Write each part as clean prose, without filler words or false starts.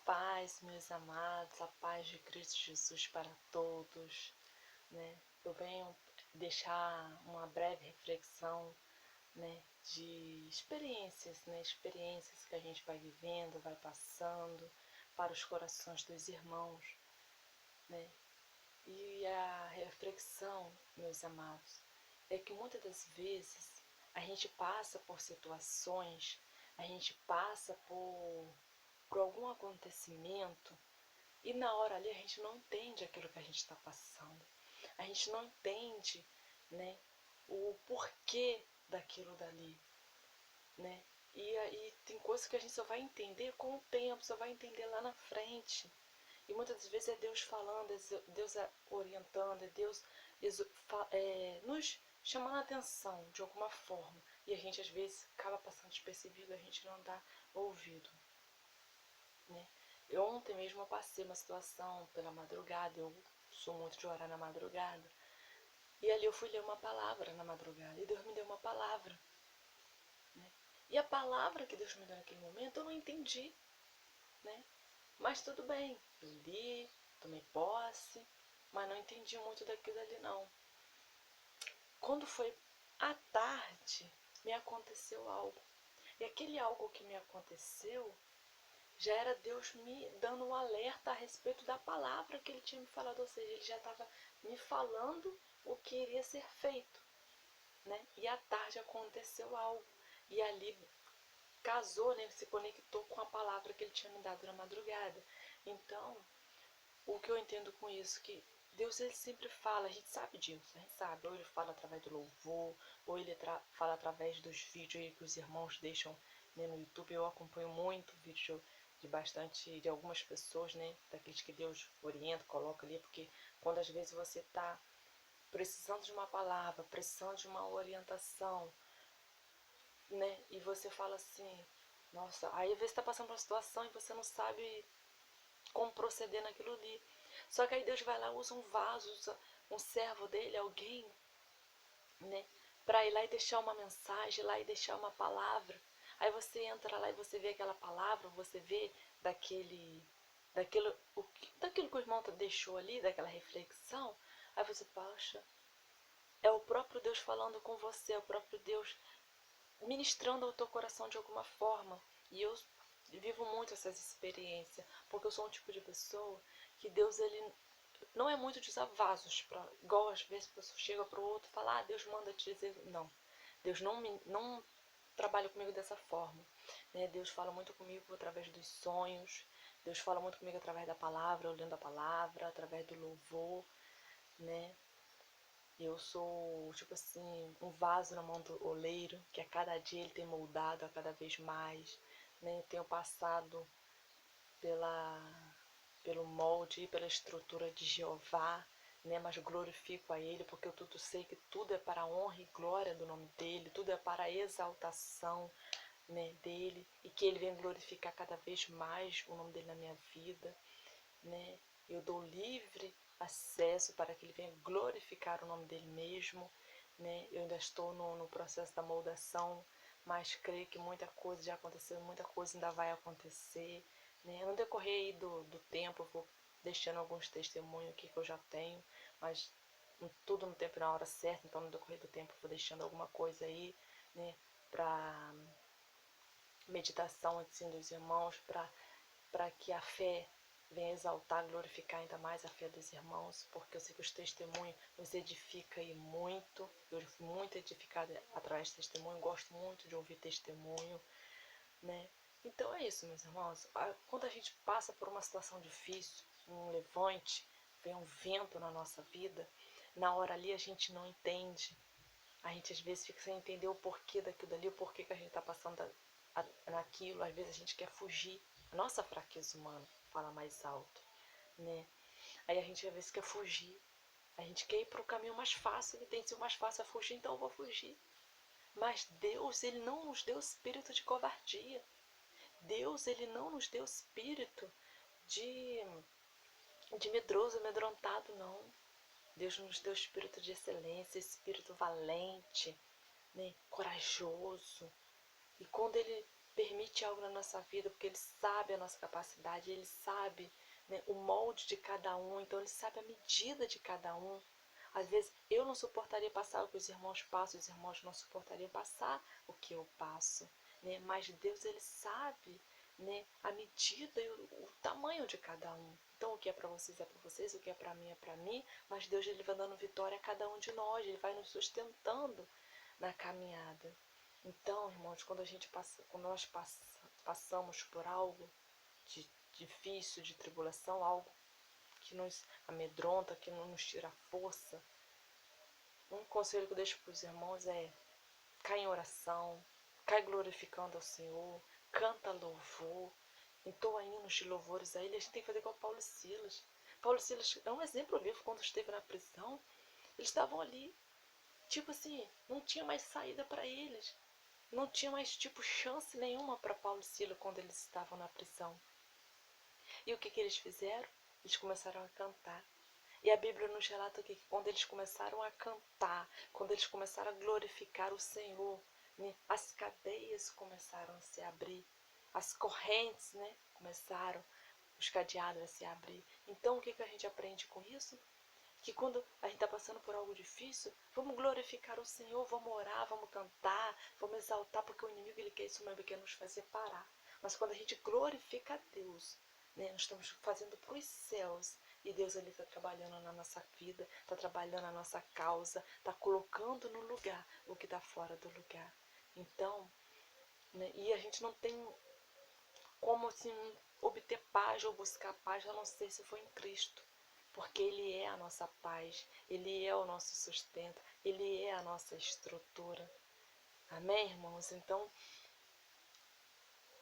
paz, meus amados, a paz de Cristo Jesus para todos, né? Eu venho deixar uma breve reflexão, né, de experiências, né, experiências que a gente vai vivendo, vai passando para os corações dos irmãos, né? E a reflexão, meus amados, é que muitas das vezes a gente passa por situações, a gente passa por algum acontecimento e na hora ali a gente não entende aquilo que a gente está passando. A gente não entende, né, o porquê daquilo dali, né? E aí tem coisas que a gente só vai entender com o tempo, só vai entender lá na frente. E muitas das vezes é Deus falando, é Deus orientando, é Deus nos chamando a atenção de alguma forma. E a gente às vezes acaba passando despercebido, a gente não dá ouvido, né? Ontem mesmo eu passei uma situação pela madrugada, eu sou muito de orar na madrugada, e ali eu fui ler uma palavra na madrugada, e Deus me deu uma palavra, né? E a palavra que Deus me deu naquele momento eu não entendi, né? Mas tudo bem, eu li, tomei posse, mas não entendi muito daquilo ali não. Quando foi à tarde, me aconteceu algo. E aquele algo que me aconteceu já era Deus me dando um alerta a respeito da palavra que ele tinha me falado, ou seja, ele já estava me falando o que iria ser feito, né? E à tarde aconteceu algo, e ali casou, né? Se conectou com a palavra que ele tinha me dado na madrugada. Então, o que eu entendo com isso, que Deus ele sempre fala, a gente sabe disso, a gente sabe, ou ele fala através do louvor, ou ele fala através dos vídeos aí que os irmãos deixam, né, no YouTube. Eu acompanho muito vídeo de algumas pessoas, né, daqueles que Deus orienta, coloca ali, porque quando às vezes você está precisando de uma palavra, precisando de uma orientação, né, e você fala assim, nossa, aí às vezes está passando por uma situação e você não sabe como proceder naquilo ali. Só que aí Deus vai lá, usa um vaso, usa um servo dele, alguém, né, para ir lá e deixar uma mensagem, lá e deixar uma palavra. Aí você entra lá e você vê aquela palavra, você vê daquilo que o irmão deixou ali, daquela reflexão. Aí você, poxa, é o próprio Deus falando com você, é o próprio Deus ministrando ao teu coração de alguma forma. E eu vivo muito essas experiências, porque eu sou um tipo de pessoa que Deus ele não é muito de usar vasos, igual às vezes a pessoa chega para o outro e fala, Deus manda te dizer, não. Deus não trabalha comigo dessa forma, né? Deus fala muito comigo através dos sonhos, Deus fala muito comigo através da palavra, eu lendo a palavra, através do louvor, né? Eu sou, tipo assim, um vaso na mão do oleiro, que a cada dia ele tem moldado a cada vez mais, né? Eu tenho passado pela, pelo molde e pela estrutura de Jeová, né? Mas glorifico a Ele, porque eu tudo sei que tudo é para a honra e glória do nome dEle, tudo é para a exaltação, né, dEle, e que Ele venha glorificar cada vez mais o nome dEle na minha vida, né? Eu dou livre acesso para que ele venha glorificar o nome dele mesmo, né? Eu ainda estou no processo da moldação, mas creio que muita coisa já aconteceu, muita coisa ainda vai acontecer, né? No decorrer aí do tempo, eu vou deixando alguns testemunhos aqui que eu já tenho, mas tudo no tempo e na hora certa, então no decorrer do tempo eu vou deixando alguma coisa aí, né? Para meditação assim dos irmãos, para que a fé venha exaltar, glorificar ainda mais a fé dos irmãos, porque eu sei que os testemunhos nos edificam aí muito. Eu fui muito edificada através de testemunho, gosto muito de ouvir testemunho, né? Então é isso, meus irmãos. Quando a gente passa por uma situação difícil, um levante, vem um vento na nossa vida, na hora ali a gente não entende. A gente às vezes fica sem entender o porquê daquilo dali, o porquê que a gente está passando naquilo. Às vezes a gente quer fugir. A nossa fraqueza humana fala mais alto, né? Aí a gente às vezes quer fugir. A gente quer ir para o caminho mais fácil, e tem que ser o mais fácil a fugir, então eu vou fugir. Mas Deus, Ele não nos deu espírito de covardia. Deus, Ele não nos deu espírito de, de medroso, amedrontado, não. Deus nos deu espírito de excelência, espírito valente, né, corajoso. E quando ele permite algo na nossa vida, porque Ele sabe a nossa capacidade, Ele sabe, né, o molde de cada um, então Ele sabe a medida de cada um. Às vezes eu não suportaria passar o que os irmãos passam, os irmãos não suportariam passar o que eu passo, né? Mas Deus, Ele sabe, né, a medida e o tamanho de cada um. Então o que é para vocês é para vocês, o que é para mim é para mim, mas Deus, Ele vai dando vitória a cada um de nós, Ele vai nos sustentando na caminhada. Então, irmãos, quando nós passamos por algo de difícil, de tribulação, algo que nos amedronta, que não nos tira força, um conselho que eu deixo para os irmãos é: cai em oração, cai glorificando ao Senhor, canta louvor, entoa hinos de louvores a Ele. A gente tem que fazer igual Paulo e Silas. Paulo e Silas é um exemplo vivo. Quando esteve na prisão, eles estavam ali, tipo assim, não tinha mais saída para eles. Não tinha mais, tipo, chance nenhuma para Paulo e Silas quando eles estavam na prisão. E o que eles fizeram? Eles começaram a cantar. E a Bíblia nos relata que quando eles começaram a cantar, quando eles começaram a glorificar o Senhor, né, as cadeias começaram a se abrir, as correntes, né, começaram, os cadeados a se abrir. Então o que a gente aprende com isso? Que quando a gente está passando por algo difícil, vamos glorificar o Senhor, vamos orar, vamos cantar, vamos exaltar, porque o inimigo ele quer isso mesmo, ele quer nos fazer parar. Mas quando a gente glorifica a Deus, né, nós estamos fazendo para os céus, e Deus ele está trabalhando na nossa vida, está trabalhando na nossa causa, está colocando no lugar o que está fora do lugar. Então, né, e a gente não tem como assim obter paz ou buscar paz, a não ser se for em Cristo. Porque Ele é a nossa paz, Ele é o nosso sustento, Ele é a nossa estrutura. Amém, irmãos? Então,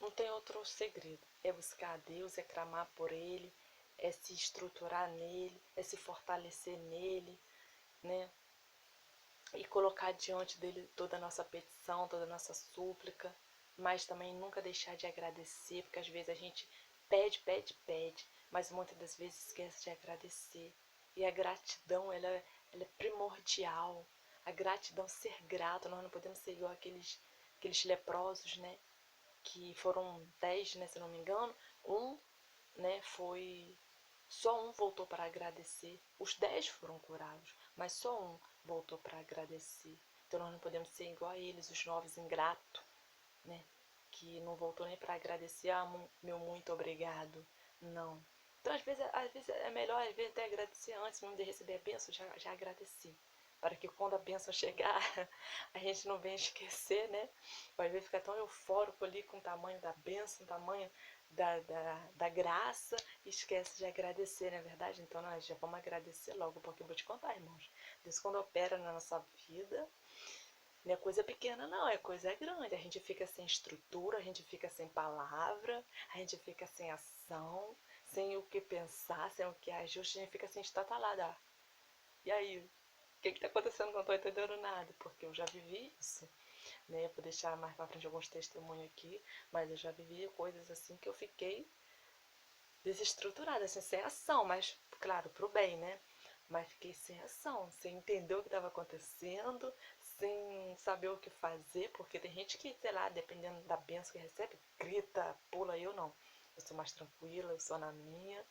não tem outro segredo. É buscar a Deus, é clamar por Ele, é se estruturar nele, é se fortalecer nele, né? E colocar diante dele toda a nossa petição, toda a nossa súplica, mas também nunca deixar de agradecer, porque às vezes a gente pede, pede, pede, mas muitas das vezes esquece de agradecer. E a gratidão, ela é primordial. A gratidão, ser grato, nós não podemos ser igual aqueles leprosos, né? Que foram 10, né, se não me engano, um, né, só um voltou para agradecer. Os 10 foram curados, mas só um voltou para agradecer. Então nós não podemos ser igual a eles, os 9 ingratos, né? Que não voltou nem para agradecer, meu muito obrigado. Não. Então às vezes é melhor às vezes até agradecer antes mesmo de receber a bênção, já agradecer. Para que quando a bênção chegar, a gente não venha esquecer, né? Às vezes fica tão eufórico ali com o tamanho da bênção, o tamanho da graça, e esquece de agradecer, não é verdade? Então nós já vamos agradecer logo, porque eu vou te contar, irmãos. Deus quando opera na nossa vida, não é coisa pequena não, é coisa grande. A gente fica sem estrutura, a gente fica sem palavra, a gente fica sem ação, sem o que pensar, sem o que agir, a gente fica assim estatalada. E aí, o que está acontecendo? Não estou entendendo nada, porque eu já vivi isso. Né? Eu vou deixar mais para frente alguns testemunhos aqui, mas eu já vivi coisas assim que eu fiquei desestruturada, assim, sem ação, mas claro, pro bem, né? Mas fiquei sem ação, sem entender o que estava acontecendo, sem saber o que fazer, porque tem gente que, sei lá, dependendo da bênção que recebe, grita, pula, eu não. Eu sou mais tranquila, eu sou na minha,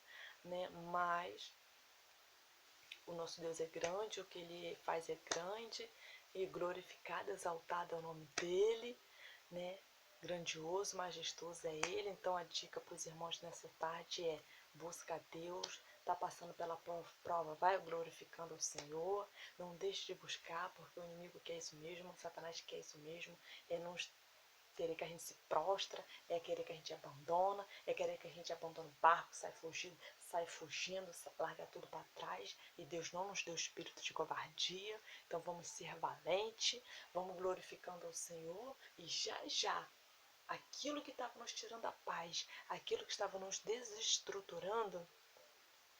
né? Mas o nosso Deus é grande, o que Ele faz é grande, e glorificado, exaltado é o nome dEle, né? Grandioso, majestoso é Ele. Então a dica para os irmãos nessa tarde é: busca a Deus, está passando pela prova, vai glorificando o Senhor, não deixe de buscar, porque o inimigo quer isso mesmo, Satanás quer isso mesmo, é nos querer que a gente se prostra, é querer que a gente abandona, é querer que a gente abandone o barco, sai fugindo, larga tudo para trás. E Deus não nos deu espírito de covardia. Então vamos ser valentes, vamos glorificando ao Senhor, e já aquilo que estava nos tirando a paz, aquilo que estava nos desestruturando,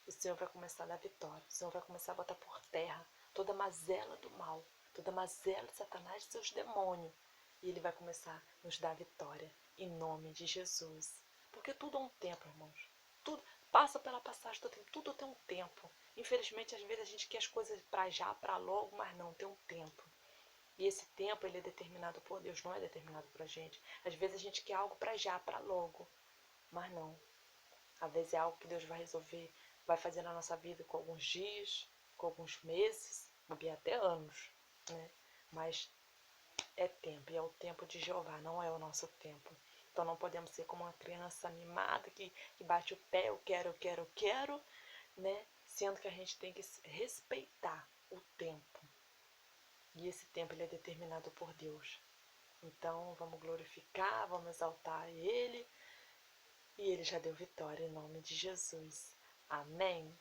o Senhor vai começar a dar vitória. O Senhor vai começar a botar por terra toda mazela do mal, toda mazela de Satanás e seus demônios. E Ele vai começar a nos dar vitória, em nome de Jesus. Porque tudo é um tempo, irmãos. Tudo passa pela passagem do tempo, tudo tem um tempo. Infelizmente, às vezes a gente quer as coisas para já, para logo, mas não, tem um tempo. E esse tempo, ele é determinado por Deus, não é determinado por a gente. Às vezes a gente quer algo para já, para logo, mas não. Às vezes é algo que Deus vai resolver, vai fazer na nossa vida com alguns dias, com alguns meses, ou até anos, né? Mas é tempo, e é o tempo de Jeová, não é o nosso tempo. Então não podemos ser como uma criança mimada que bate o pé, eu quero, eu quero, eu quero, né? Sendo que a gente tem que respeitar o tempo. E esse tempo ele é determinado por Deus. Então vamos glorificar, vamos exaltar Ele. E Ele já deu vitória em nome de Jesus. Amém?